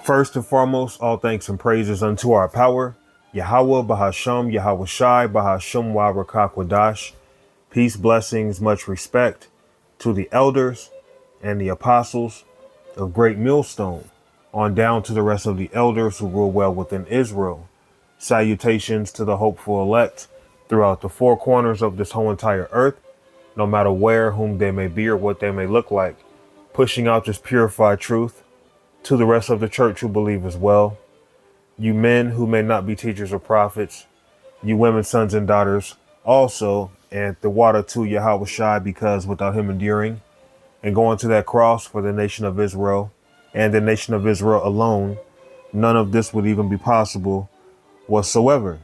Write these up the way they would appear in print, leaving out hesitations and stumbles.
First and foremost, all thanks and praises unto our power, Yahweh, Bahasham, Yahweh Shai, Bahasham, Wabrakak. Peace, blessings, much respect to the elders and the apostles of Great Millstone, on down to the rest of the elders who rule well within Israel. Salutations to the hopeful elect throughout the four corners of this whole entire earth, no matter where, whom they may be, or what they may look like, pushing out this purified truth to the rest of the church who believe as well. You men who may not be teachers or prophets, you women, sons and daughters also, and the water to Yahweh Shai, because without him enduring and going to that cross for the nation of Israel and the nation of Israel alone, none of this would even be possible whatsoever.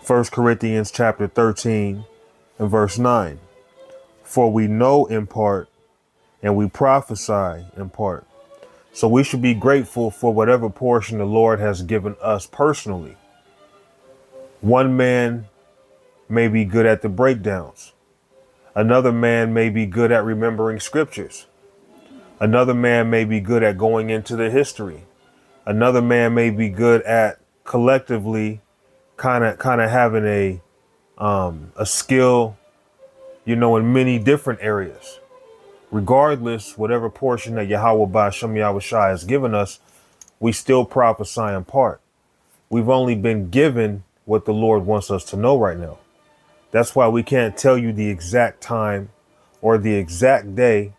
1 Corinthians chapter 13 and verse 9. For we know in part and we prophesy in part. So we should be grateful for whatever portion the Lord has given us personally. One man may be good at the breakdowns. Another man may be good at remembering scriptures. Another man may be good at going into the history. Another man may be good at collectively kind of having a skill, in many different areas. Regardless, whatever portion that Yahweh Ba'Shem Yahweh Shai has given us, we still prophesy in part. We've only been given what the Lord wants us to know right now. That's why we can't tell you the exact time or the exact day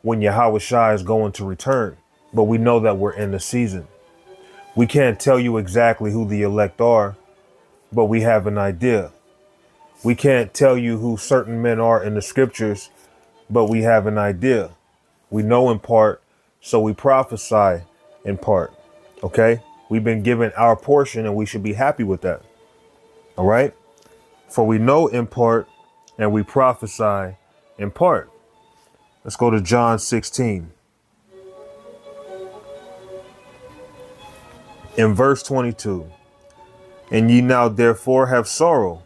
when Yahweh Shai is going to return, but we know that we're in the season. We can't tell you exactly who the elect are, but we have an idea. We can't tell you who certain men are in the scriptures, but we have an idea. We know in part, so we prophesy in part. Okay? We've been given our portion and we should be happy with that. All right? For we know in part and we prophesy in part. Let's go to John 16. In verse 22. And ye now therefore have sorrow,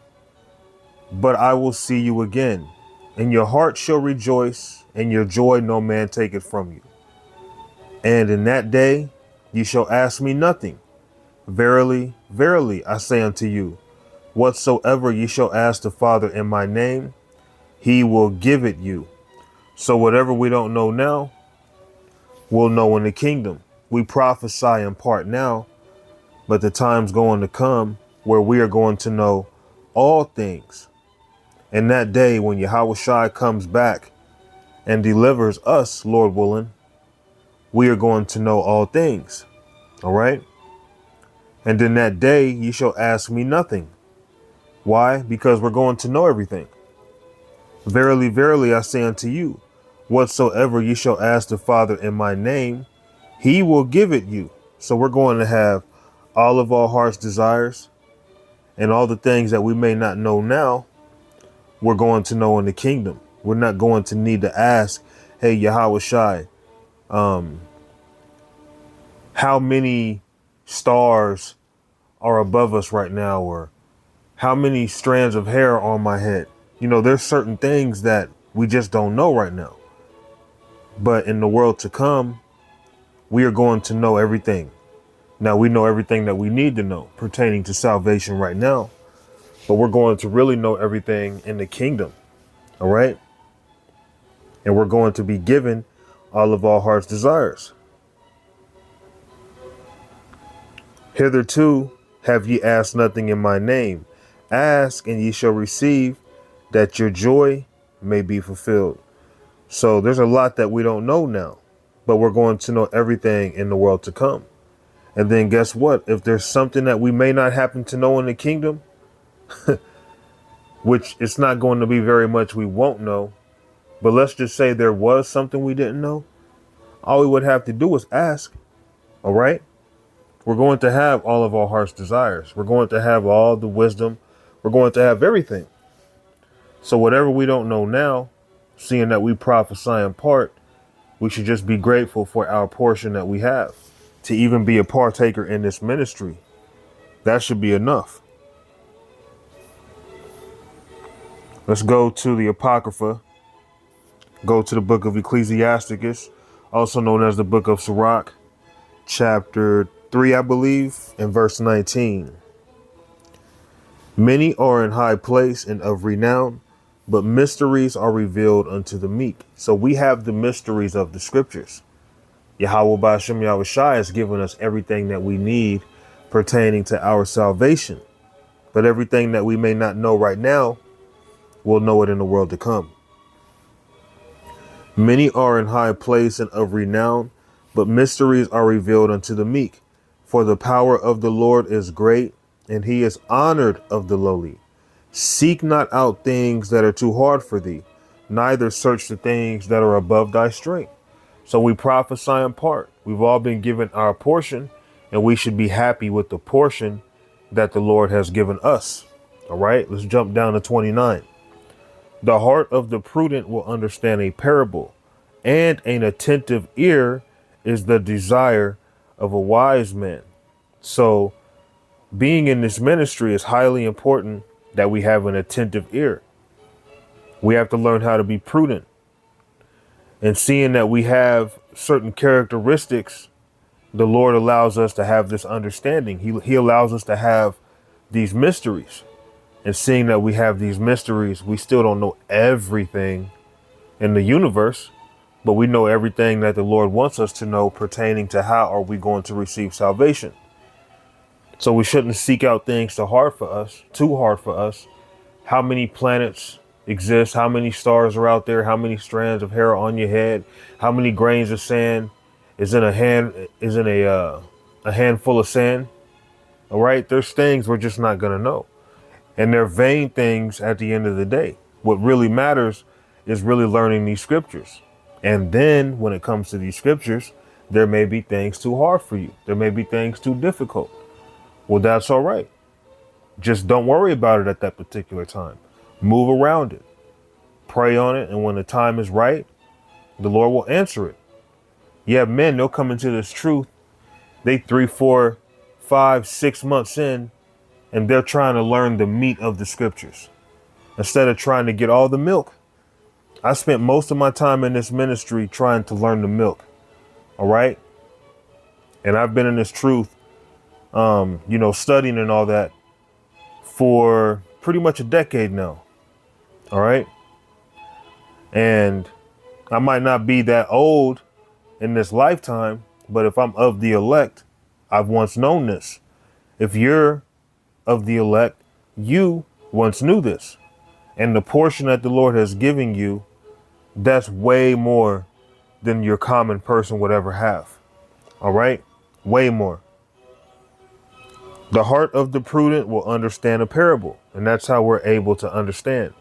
but I will see you again, and your heart shall rejoice, and your joy no man taketh from you. And in that day ye shall ask me nothing. Verily, verily, I say unto you, whatsoever ye shall ask the Father in my name, he will give it you. So whatever we don't know now, we'll know in the kingdom. We prophesy in part now, but the time's going to come where we are going to know all things. And that day when Yahweh Shai comes back and delivers us, Lord willing, we are going to know all things. All right. And in that day, ye shall ask me nothing. Why? Because we're going to know everything. Verily, verily, I say unto you, whatsoever ye shall ask the Father in my name, he will give it you. So we're going to have all of our heart's desires and all the things that we may not know now. We're going to know in the kingdom. We're not going to need to ask, hey, Yahweh Shai, how many stars are above us right now? Or how many strands of hair are on my head? There's certain things that we just don't know right now. But in the world to come, we are going to know everything. Now we know everything that we need to know pertaining to salvation right now. But we're going to really know everything in the kingdom. All right. And we're going to be given all of our heart's desires. Hitherto have ye asked nothing in my name. Ask and ye shall receive, that your joy may be fulfilled. So there's a lot that we don't know now, but we're going to know everything in the world to come. And then guess what? If there's something that we may not happen to know in the kingdom, which it's not going to be very much we won't know, but let's just say there was something we didn't know. All we would have to do is ask. All right. We're going to have all of our heart's desires. We're going to have all the wisdom. We're going to have everything. So whatever we don't know now, seeing that we prophesy in part, we should just be grateful for our portion that we have. To even be a partaker in this ministry, that should be enough. Let's go to the Apocrypha. Go to the book of Ecclesiasticus, also known as the book of Sirach. chapter 3, I believe, in verse 19. Many are in high place and of renown, but mysteries are revealed unto the meek. So we have the mysteries of the scriptures. Yahweh Ba'ashem Yahushai has given us everything that we need pertaining to our salvation. But everything that we may not know right now, we'll know it in the world to come. Many are in high place and of renown, but mysteries are revealed unto the meek. For the power of the Lord is great, and he is honored of the lowly. Seek not out things that are too hard for thee, neither search the things that are above thy strength. So we prophesy in part. We've all been given our portion, and we should be happy with the portion that the Lord has given us. All right, let's jump down to 29. The heart of the prudent will understand a parable, and an attentive ear is the desire of a wise man. So being in this ministry is highly important that we have an attentive ear. We have to learn how to be prudent. And seeing that we have certain characteristics, the Lord allows us to have this understanding. He allows us to have these mysteries. And seeing that we have these mysteries, we still don't know everything in the universe, but we know everything that the Lord wants us to know pertaining to how are we going to receive salvation. So we shouldn't seek out things too hard for us. How many planets exist? How many stars are out there? How many strands of hair are on your head? How many grains of sand is in a handful of sand? All right. There's things we're just not going to know. And they're vain things at the end of the day. What really matters is really learning these scriptures. And then when it comes to these scriptures, there may be things too hard for you. There may be things too difficult. Well, that's all right. Just don't worry about it at that particular time. Move around it. Pray on it. And when the time is right, the Lord will answer it. You have men, they'll come into this truth. They 3, 4, 5, 6 months in, and they're trying to learn the meat of the scriptures instead of trying to get all the milk. I spent most of my time in this ministry trying to learn the milk. All right. And I've been in this truth, studying and all that for pretty much a decade now. All right. And I might not be that old in this lifetime, but if I'm of the elect, I've once known this. If you're of the elect, you once knew this. And the portion that the Lord has given you, that's way more than your common person would ever have. All right. Way more. The heart of the prudent will understand a parable. And that's how we're able to understand,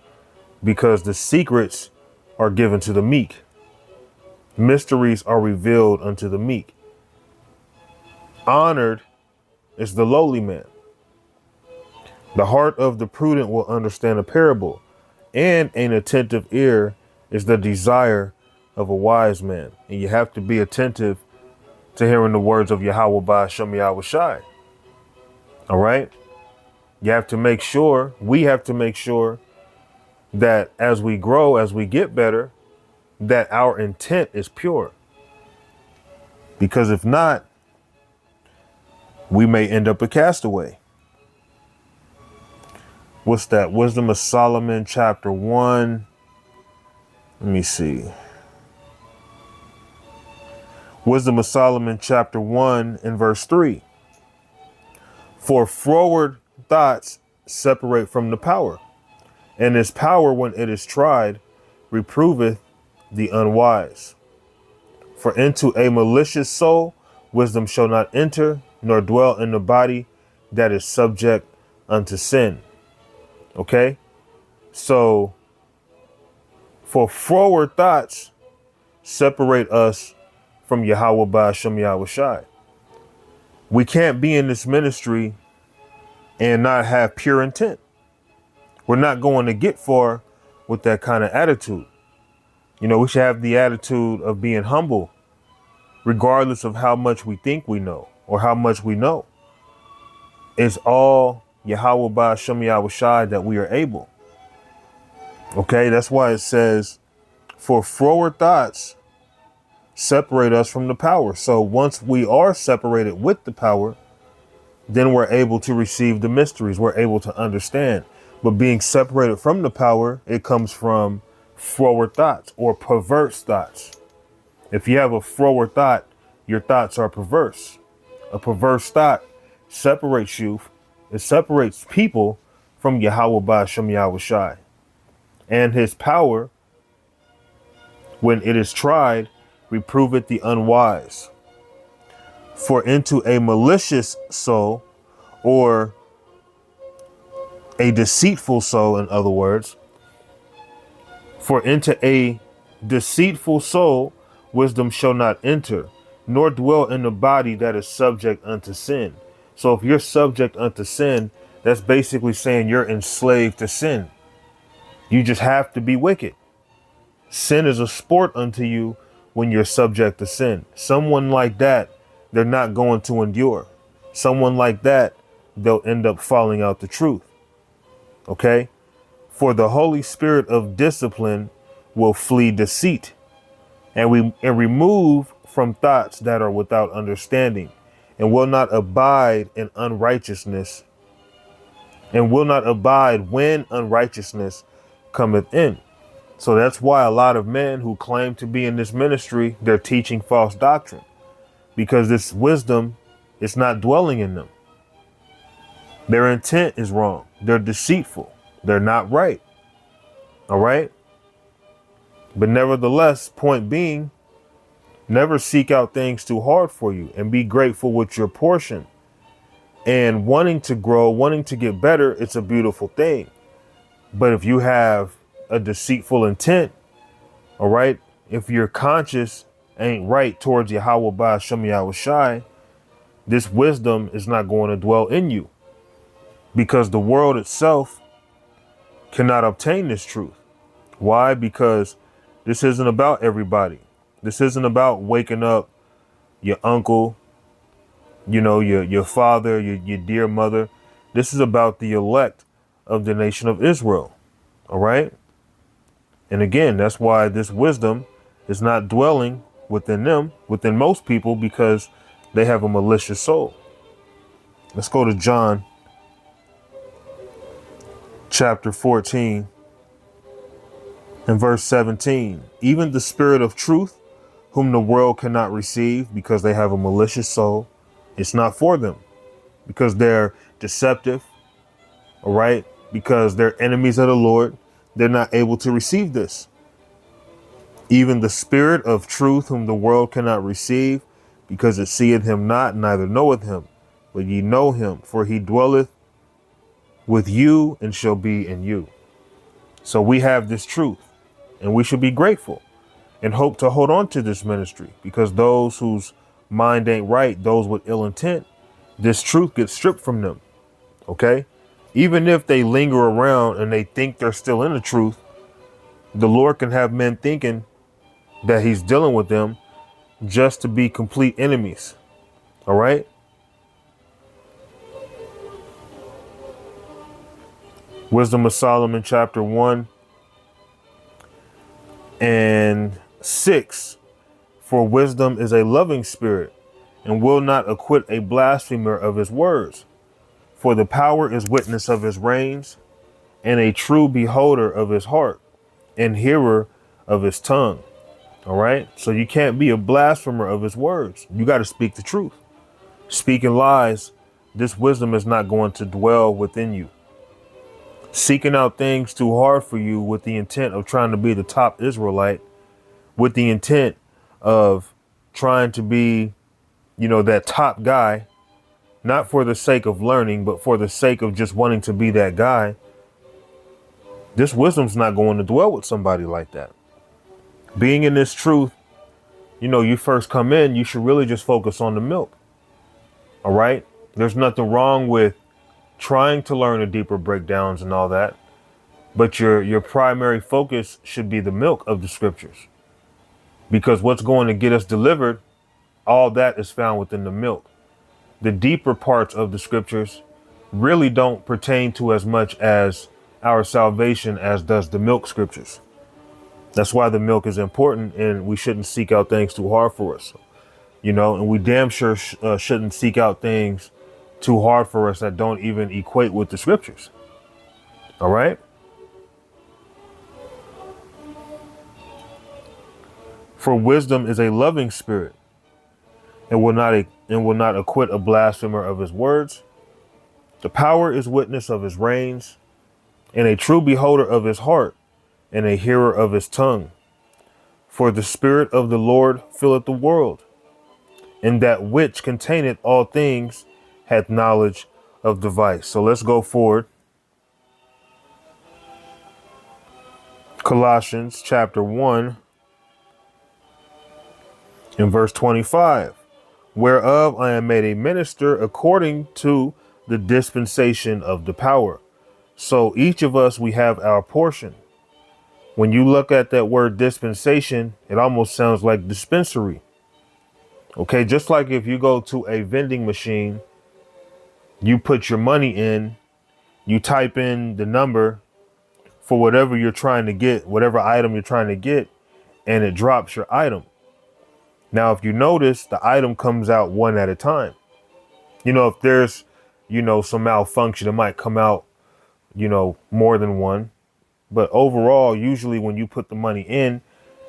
because the secrets are given to the meek. Mysteries are revealed unto the meek. Honored is the lowly man. The heart of the prudent will understand a parable, and an attentive ear is the desire of a wise man. And you have to be attentive to hearing the words of Yahweh Ba'ashem Yahushai. All right. We have to make sure that as we grow, as we get better, that our intent is pure. Because if not, we may end up a castaway. What's that? Wisdom of Solomon, chapter 1. Let me see. Wisdom of Solomon, chapter 1 and verse 3. For froward thoughts separate from the power, and his power, when it is tried, reproveth the unwise. For into a malicious soul wisdom shall not enter, nor dwell in the body that is subject unto sin. Okay? So, for froward thoughts separate us from Yahweh Ba'ashem Yahushai. We can't be in this ministry and not have pure intent. We're not going to get far with that kind of attitude. We should have the attitude of being humble, regardless of how much we think we know or how much we know. It's all Yahweh Ba'ashem Yahushai that we are able. Okay, that's why it says, for froward thoughts separate us from the power. So once we are separated with the power, then we're able to receive the mysteries. We're able to understand. But being separated from the power, it comes from forward thoughts or perverse thoughts. If you have a forward thought, your thoughts are perverse. A perverse thought separates you. It separates people from Yahweh Ba'ashem Yahweh Shai. And his power, when it is tried, reproveth the unwise. For into a malicious soul, or a deceitful soul, in other words, for into a deceitful soul, wisdom shall not enter, nor dwell in the body that is subject unto sin. So if you're subject unto sin, that's basically saying you're enslaved to sin. You just have to be wicked. Sin is a sport unto you when you're subject to sin. Someone like that, they're not going to endure. Someone like that, they'll end up falling out the truth. Okay? For the Holy Spirit of discipline will flee deceit and remove from thoughts that are without understanding, and will not abide in unrighteousness, and will not abide when unrighteousness cometh in. So that's why a lot of men who claim to be in this ministry, they're teaching false doctrine, because this wisdom is not dwelling in them. Their intent is wrong. They're deceitful. They're not right. All right. But nevertheless, point being, never seek out things too hard for you, and be grateful with your portion. And wanting to grow, wanting to get better, it's a beautiful thing. But if you have a deceitful intent, all right, if your conscience ain't right towards Yahweh Ba'ashem Yahweh Shai, this wisdom is not going to dwell in you, because the world itself cannot obtain this truth. Why? Because this isn't about everybody. This isn't about waking up your uncle, your father, your dear mother. This is about the elect of the nation of Israel. All right. And again, that's why this wisdom is not dwelling within them, within most people, because they have a malicious soul. Let's go to John chapter 14 and verse 17. Even the Spirit of truth, whom the world cannot receive because they have a malicious soul, it's not for them, because they're deceptive. All right. Because they're enemies of the Lord. They're not able to receive this. Even the Spirit of truth, whom the world cannot receive, because it seeth him not, neither knoweth him. But ye know him, for he dwelleth with you and shall be in you. So we have this truth, and we should be grateful and hope to hold on to this ministry, because those whose mind ain't right, those with ill intent, this truth gets stripped from them. Okay? Even if they linger around and they think they're still in the truth, the Lord can have men thinking that he's dealing with them just to be complete enemies. All right. Wisdom of Solomon, chapter 1 and 6. For wisdom is a loving spirit, and will not acquit a blasphemer of his words. For the power is witness of his reins, and a true beholder of his heart, and hearer of his tongue. All right. So you can't be a blasphemer of his words. You got to speak the truth. Speaking lies, this wisdom is not going to dwell within you. Seeking out things too hard for you with the intent of trying to be the top Israelite, with the intent of trying to be, that top guy, not for the sake of learning, but for the sake of just wanting to be that guy. This wisdom's not going to dwell with somebody like that. Being in this truth, you first come in, you should really just focus on the milk. All right. There's nothing wrong with trying to learn the deeper breakdowns and all that, but your primary focus should be the milk of the scriptures, because what's going to get us delivered, all that is found within the milk. The deeper parts of the scriptures really don't pertain to as much as our salvation as does the milk scriptures. That's why the milk is important, and we shouldn't seek out things too hard for us, and we damn sure shouldn't seek out things too hard for us that don't even equate with the scriptures. All right. For wisdom is a loving spirit, and will not acquit a blasphemer of his words. The power is witness of his reigns, and a true beholder of his heart, and a hearer of his tongue. For the spirit of the Lord filleth the world, and that which containeth all things hath knowledge of device. So let's go forward. Colossians chapter 1 and verse 25, whereof I am made a minister according to the dispensation of the power. So each of us, we have our portion. When you look at that word dispensation, it almost sounds like dispensary. Okay, just like if you go to a vending machine, you put your money in, you type in the number for whatever you're trying to get, whatever item you're trying to get, and it drops your item. Now, if you notice, the item comes out one at a time. If there's, some malfunction, it might come out, more than one. But overall, usually when you put the money in,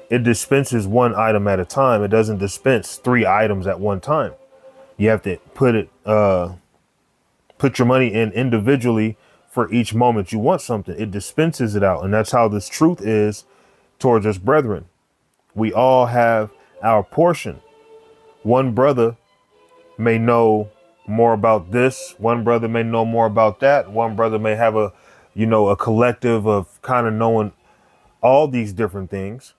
it dispenses one item at a time. It doesn't dispense 3 items at one time. You have to put your money in individually for each moment you want something. It dispenses it out. And that's how this truth is towards us brethren. We all have our portion. One brother may know more about this. One brother may know more about that. One brother may have a collective of kind of knowing all these different things.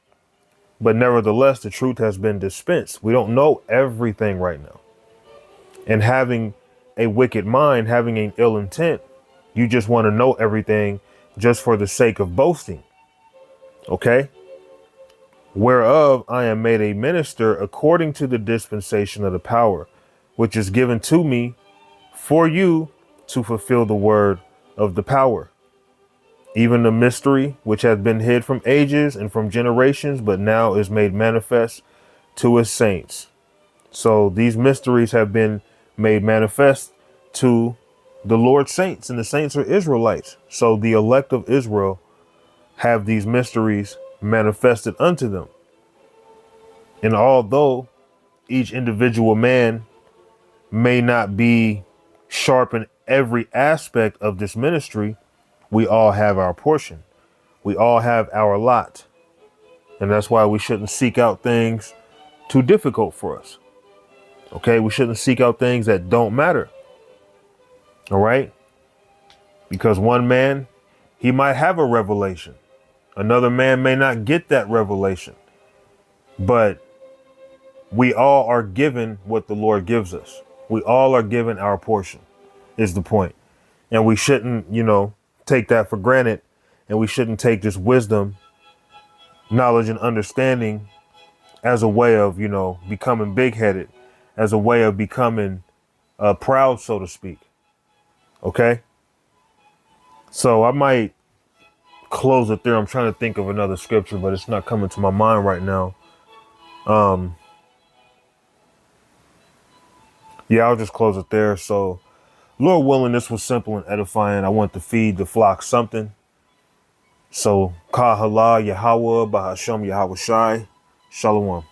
But nevertheless, the truth has been dispensed. We don't know everything right now. And having a wicked mind, having an ill intent, you just want to know everything just for the sake of boasting. Okay? Whereof I am made a minister according to the dispensation of the power, which is given to me for you to fulfill the word of the power, even the mystery which hath been hid from ages and from generations, but now is made manifest to his saints. So these mysteries have been made manifest to the Lord's saints, and the saints are Israelites. So the elect of Israel have these mysteries manifested unto them. And although each individual man may not be sharp in every aspect of this ministry, we all have our portion. We all have our lot. And that's why we shouldn't seek out things too difficult for us. Okay, we shouldn't seek out things that don't matter. All right? Because one man, he might have a revelation. Another man may not get that revelation. But we all are given what the Lord gives us. We all are given our portion, is the point. And we shouldn't, take that for granted. And we shouldn't take this wisdom, knowledge, and understanding as a way of, becoming big-headed, as a way of becoming proud, so to speak. Okay? So I might close it there. I'm trying to think of another scripture, but it's not coming to my mind right now. Yeah, I'll just close it there. So, Lord willing, this was simple and edifying. I want to feed the flock something. So, Kahala Yahweh Bahasham Yahweh Shai. Shalom.